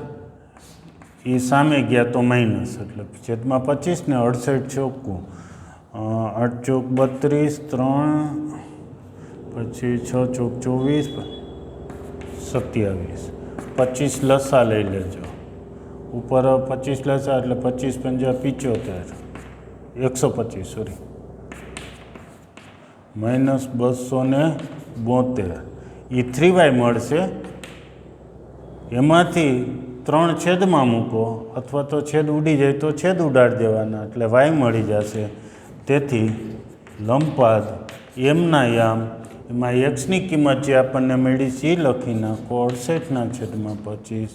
એ સામે ગયા તો માઇનસ, એટલે છેદમાં 25 ને 68 ચોખ્ખું 8 ચોક 32, 3 પછી 6 ચોક 24, 27. 25 લસા લઈ લેજો. ઉપર 25 લસા એટલે 25 × 5 = 75, 125 સોરી, -272. એ 3y મળશે. એમાંથી 3 છેદમાં મૂકો, અથવા તો છેદ ઉડી જાય તો છેદ ઉડાડી દેવાના, એટલે વાય મળી જશે. તેથી લંબપાદ એમના યામ એમાં એક્સની કિંમત જે આપણને મળી છે એ લખી નાખો 68/25,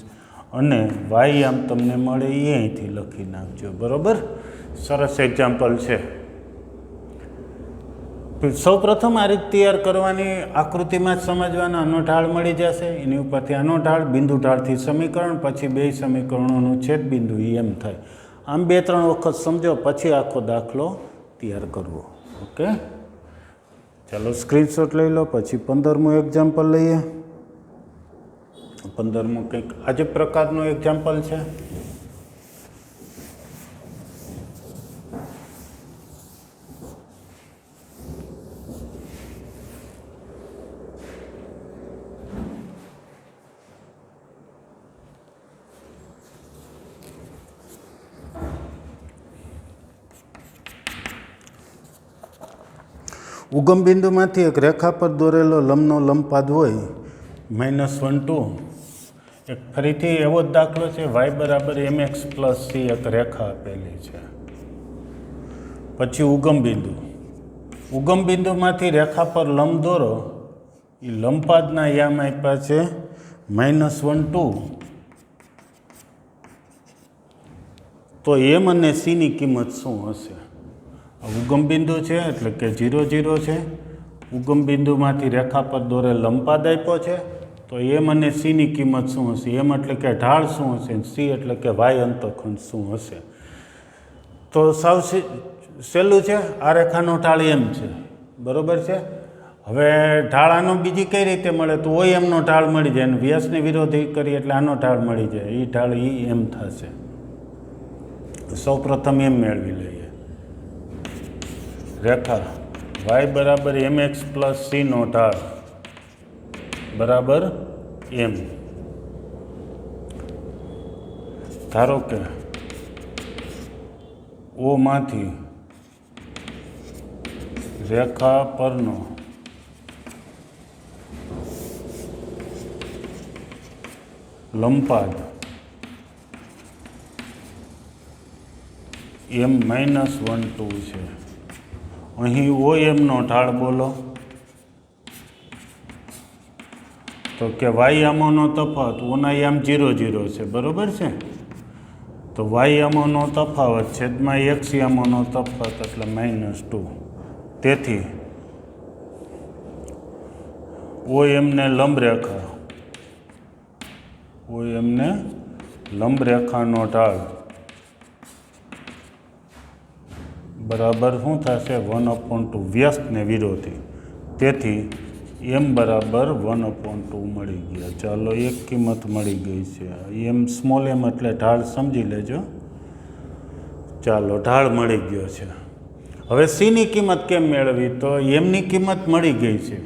અને વાય યામ તમને મળે એ અહીંથી લખી નાખજો. બરાબર, સરસ એક્ઝામ્પલ છે. સૌ પ્રથમ આ રીત તૈયાર કરવાની, આકૃતિમાં જ સમજવાના. આનો ઢાળ મળી જશે, એની ઉપરથી આનો ઢાળ, બિંદુ ઢાળથી સમીકરણ, પછી બે સમીકરણોનું છેદબિંદુ એમ થાય. આમ 2-3 વખત સમજો પછી આખો દાખલો તૈયાર કરવો. ઓકે, ચાલો સ્ક્રીનશોટ લઈ લો. પછી 15મું એક્ઝામ્પલ લઈએ. 15મું કંઈક આ જ પ્રકારનું એક્ઝામ્પલ છે. ઉગમ બિંદુમાંથી એક રેખા પર દોરેલો લંબનો લંબપાદ હોય -1 2 એક ફરીથી એવો જ દાખલો છે y બરાબર mx પ્લસ c એક રેખા આપેલી છે. પછી ઉગમ બિંદુમાંથી રેખા પર લંબ દોરો. એ લંબપાદના યામ આપ્યા છે -1 2. તો m અને c ની કિંમત શું હશે? ઉગમ બિંદુ છે એટલે કે 0 0 છે. ઉગમ બિંદુમાંથી રેખા પર દોરે લંબપાદ આપ્યો છે. તો m અને c ની કિંમત શું હશે? m એટલે કે ઢાળ શું હશે? c એટલે કે y અંતઃખંડ શું હશે? તો સાવ સહેલું છે. આ રેખાનો ઢાળ m છે, બરાબર છે. હવે ઢાળ આનો બીજી કઈ રીતે મળે? તો એમનો ઢાળ મળી જાય અને વ્યાસને વિરોધી કરી એટલે આનો ઢાળ મળી જાય. એ ઢાળ એમ થશે. સૌ પ્રથમ એમ મેળવી લઈએ. રેખા y બરાબર mx પ્લસ c નો ઢાળ બરાબર m. ધારો કે O માંથી રેખા પરનો લંબપાદ m -1 2 છે. અહીં OMનો ઢાળ બોલો. તો કે y યામોનો તફાવત, ઓના યામ 0 0 છે, બરાબર છે. તો y યામોનો તફાવત છેદમાં x યામોનો તફાવત એટલે -2. તેથી OMને લંબરેખાનો ઢાળ બરાબર શું થશે? 1/2 વ્યસ્તને વિરોધી. તેથી m બરાબર 1/2 મળી ગયા. ચાલો એક કિંમત મળી ગઈ છે. m સ્મોલ m એટલે ઢાળ સમજી લેજો. ચાલો ઢાળ મળી ગયો છે. હવે c ની કિંમત કેમ મેળવી? તો m ની કિંમત મળી ગઈ છે.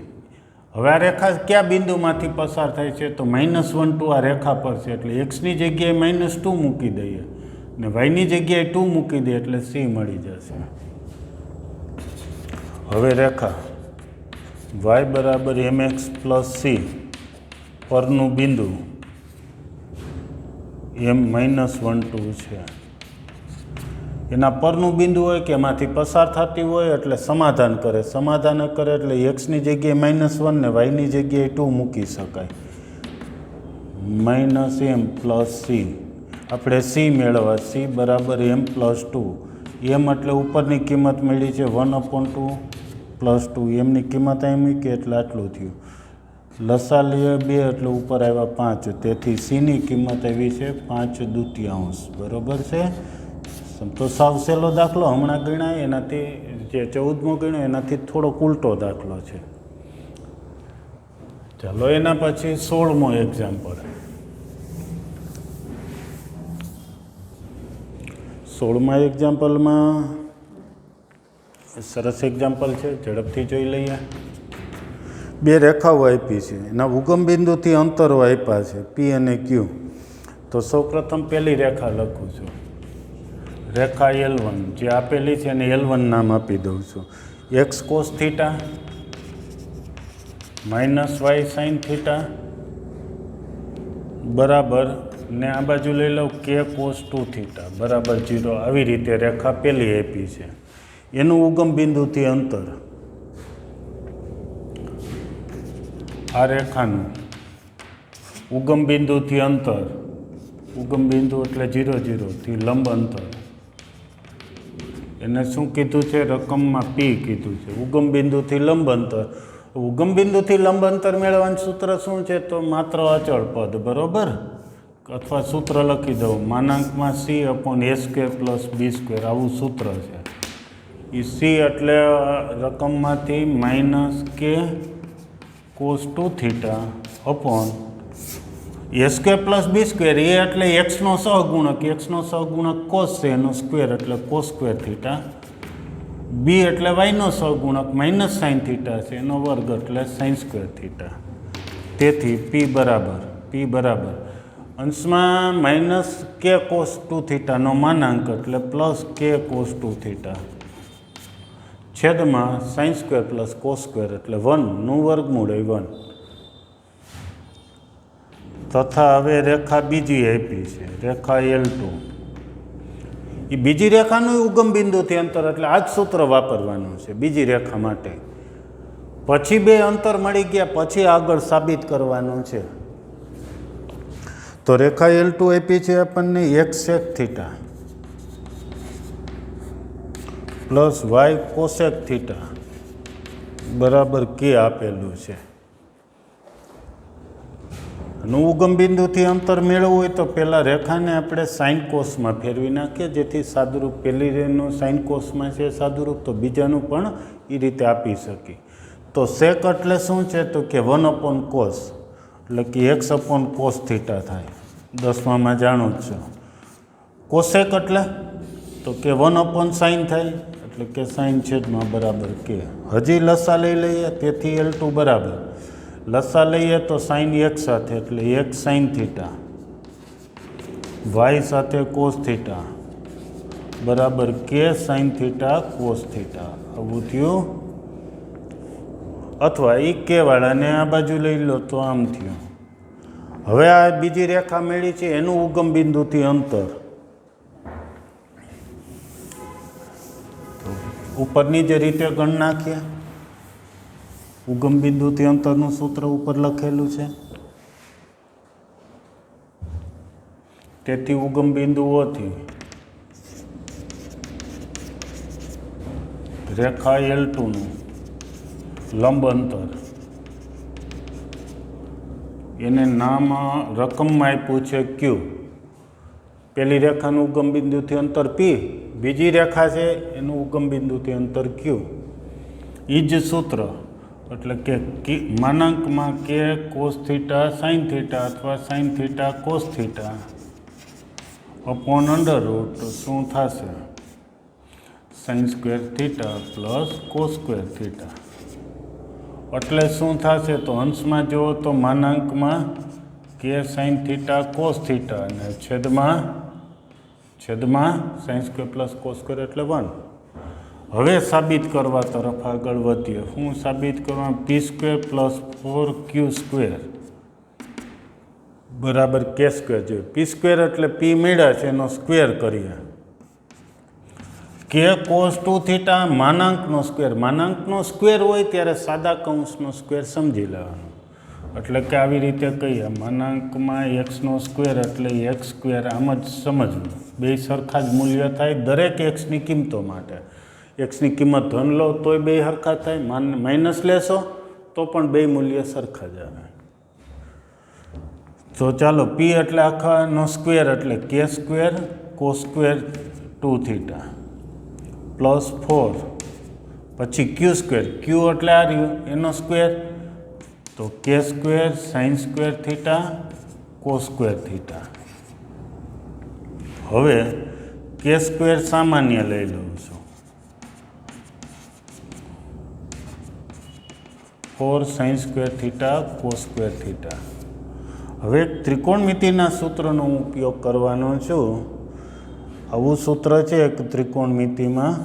હવે આ રેખા કયા બિંદુમાંથી પસાર થાય છે? તો -1 2 આ રેખા પર છે એટલે x ની જગ્યાએ -2 મૂકી દઈએ ને y ની જગ્યાએ 2 મૂકી દઈએ એટલે c મળી જશે. હવે રેખા y બરાબર mx પ્લસ c પરનું બિંદુ m -1 2 છે. એના પરનું બિંદુ હોય કે એમાંથી પસાર થતી હોય એટલે સમાધાન કરે એટલે x ની જગ્યાએ -1 ને y ની જગ્યાએ 2 મૂકી શકાય. -m plus c. આપણે c મેળવવા. c બરાબર m પ્લસ 2. m એટલે ઉપરની કિંમત મળી છે 1/2 પ્લસ 2. એમની કિંમત અહીં મૂકી એટલે આટલું થયું. લસા લઈએ 2 એટલે ઉપર આવ્યા 5. તેથી c ની કિંમત આવી છે 5/2. બરાબર છે. તો સાવ સહેલો દાખલો હમણાં ગણાય એનાથી, જે 14મો ગણ્યો એનાથી થોડોક ઉલટો દાખલો છે. ચાલો એના પછી 16મો એક્ઝામ્પલ. 16મા એક્ઝામ્પલમાં સરસ એક્ઝામ્પલ છે, ઝડપથી જોઈ લઈએ. બે રેખાઓ આપી છે, એના ઉગમ બિંદુથી અંતરો આપ્યા છે P અને Q. તો સૌપ્રથમ પહેલી રેખા લખું છું. રેખા L1 જે આપેલી છે એને L1 નામ આપી દઉં છું. x cos theta -y sin theta બરાબર, ને આ બાજુ લઈ લઉં k cos 2 થીટા બરાબર 0. આવી રીતે રેખા પહેલી આપી છે. એનું ઉગમ બિંદુથી અંતર, આ રેખાનું ઉગમ બિંદુથી અંતર, ઉગમ બિંદુ એટલે 0 0 થી લંબ અંતર, એને શું કીધું છે? રકમમાં P કીધું છે. ઉગમ બિંદુથી લંબ અંતર. ઉગમ બિંદુથી લંબ અંતર મેળવવાનું સૂત્ર શું છે? તો માત્ર અચળ પદ, બરાબર. અથવા સૂત્ર લખી દઉં, C/a²+b². આવું સૂત્ર છે. એ c એટલે રકમમાંથી -k cos 2 theta upon a²+b². એ એટલે એક્સનો સહગુણક, cos છે એનો સ્ક્વેર એટલે cos² થીટા. બી એટલે વાયનો સહગુણક -sin થીટા છે એનો વર્ગ એટલે sin² થીટા. તેથી p બરાબર અંશમાં -k cos 2 થીટાનો માનાંક એટલે +k cos 2 થીટા છેદમાં sin² + cos² એટલે 1 નું વર્ગમૂળ 1. તથા હવે રેખા બીજી આપી છે, રેખા L2. એ બીજી રેખાનું ઉગમ બિંદુથી અંતર, એટલે આ જ સૂત્ર વાપરવાનું છે બીજી રેખા માટે. પછી બે અંતર મળી ગયા પછી આગળ સાબિત કરવાનું છે. તો રેખા L2 આપી છે આપણને x sec theta plus y cosec theta બરાબર k આપેલું છે. અને ઉગમ બિંદુથી અંતર મેળવવું હોય તો પહેલાં રેખાને આપણે સાઇન કોસમાં ફેરવી નાખીએ, જેથી સાદુરૂપ પહેલીનું સાઇન કોસમાં છે સાદુરૂપ, તો બીજાનું પણ એ રીતે આપી શકીએ. તો સેક એટલે શું છે તો કે 1/cos, એટલે કે x/cos થીટા થાય, 10માં જાણો જ છો. કોસેક એટલે તો કે 1/sin થાય, એટલે કે sin છેદમાં બરાબર કે. હજી લસા લઈ લઈએ, તેથી L2 બરાબર લસા લઈએ તો sin x સાથે, એટલે x sin થીટા y સાથે cos થીટા બરાબર k sin theta cos theta. આવું થયું. અથવા એ કે વાળાને આ બાજુ લઈ લો તો આમ થયું. હવે આ બીજી રેખા મળી છે એનું ઉગમ બિંદુથી અંતર, ઉપરની જે રીતે ગણ નાખીએ. ઉગમ બિંદુથી અંતરનું સૂત્ર ઉપર લખેલું છે. તેથી ઉગમ બિંદુઓથી રેખા L2 નું લંબ અંતર, એને નામ રકમમાં આપ્યું છે Q. પહેલી રેખાનું ઉગમ બિંદુથી અંતર P, બીજી રેખા છે એનું ઉગમ બિંદુથી અંતર Q. એ જ સૂત્ર, એટલે કે માનાંકમાં k cos theta sin theta અથવા sin theta cos theta upon √ તો શું થશે? sin square theta plus cos square theta. એટલે શું થશે તો અંશમાં જુઓ તો માનાંકમાં k sin theta cos theta અને છેદમાં sin square plus cos square એટલે 1. હવે સાબિત કરવા તરફ આગળ વધીએ. શું સાબિત કરવા? p square plus 4q square બરાબર k સ્ક્વેર. જોઈએ p સ્ક્વેર એટલે p મળ્યા છે એનો સ્ક્વેર કરીએ. k cos 2 થીટા માનાંકનો સ્ક્વેર, માનાંકનો સ્ક્વેર હોય ત્યારે સાદા કૌંસનો સ્ક્વેર સમજી લેવાનો. એટલે કે આવી રીતે કહીએ માનાંકમાં એક્સનો સ્ક્વેર એટલે x સ્ક્વેર, આમ જ સમજવું. બે સરખા જ મૂલ્ય થાય દરેક એક્સની કિંમતો માટે. એક્સની કિંમત ધન લો તોય બે સરખા થાય, માઇનસ લેશો તો પણ બે મૂલ્ય સરખા જ આવે. તો ચાલો p એટલે આખાનો સ્ક્વેર એટલે k square cos square 2 theta plus 4 પછી q સ્ક્વેર, q એટલે આ રહ્યું એનો સ્ક્વેર તો k square sin square theta cos square theta. હવે k સ્ક્વેર સામાન્ય લઈ લઉં છું, 4 sin square theta cos square theta. હવે ત્રિકોણમિતિના સૂત્રનો હું ઉપયોગ કરવાનો છું. આવું સૂત્ર છે એક ત્રિકોણમિતિમાં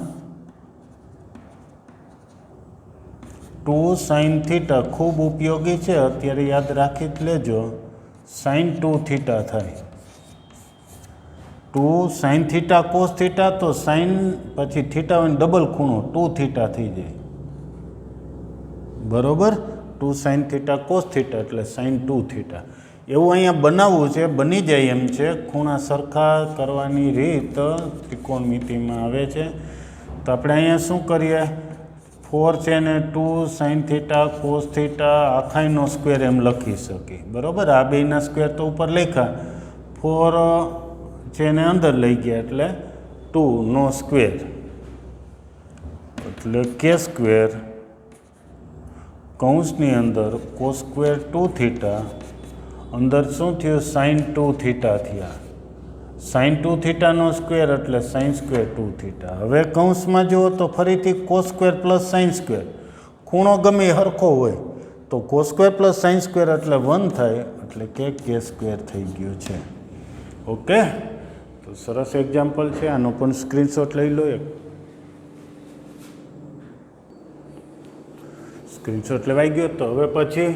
2 sin થીટા, ખૂબ ઉપયોગી છે, અત્યારે યાદ રાખી જ લેજો. sin 2 થીટા થાય, 2 sin થીટા cos થીટા, તો sin પછી થીટા હોય ડબલ ખૂણો 2 થીટા થઈ જાય બરોબર. 2 sin થીટા cos થીટા એટલે sin 2 થીટા. એવું અહીંયા બનાવવું છે, બની જાય એમ છે. ખૂણા સરખા કરવાની રીત ત્રિકોણમિતિમાં આવે છે. તો આપણે અહીંયા શું કરીએ, 4 છે ને 2 sin થીટા cos થીટા આખાઈનો સ્ક્વેર એમ લખી શકીએ બરાબર. આ બેના સ્ક્વેર તો ઉપર લખ્યા, 4 છે ને અંદર લઈ ગયા એટલે 2 નો સ્ક્વેર એટલે k સ્ક્વેર કૌંસની અંદર cos સ્ક્વેર 2 થીટા, અંદર શું થયું sin 2 થીટા થયા. sin 2 થીટાનો સ્ક્વેર એટલે sin સ્ક્વેર 2 થીટા. હવે કૌંસમાં જુઓ તો ફરીથી cos square plus sin square, ખૂણો ગમે સરખો હોય તો cos square plus sin square એટલે 1 થાય, એટલે કે k સ્ક્વેર થઈ ગયું છે. ઓકે, તો સરસ એક્ઝામ્પલ છે. આનો પણ સ્ક્રીનશોટ લઈ લો. સ્ક્રીનશોટ લેવાઈ ગયો. તો હવે પછી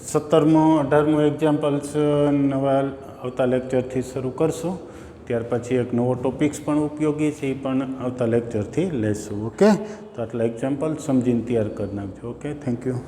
17મું 18મું એક્ઝામ્પલ્સ નવા આવતા લેક્ચરથી શરૂ કરશું. ત્યાર પછી એક નવો ટોપિક્સ પણ ઉપયોગી છે, એ પણ આવતા લેક્ચરથી લેશું. ઓકે, તો આટલા એક્ઝામ્પલ સમજીને તૈયાર કરી નાખજો. Okay, thank you.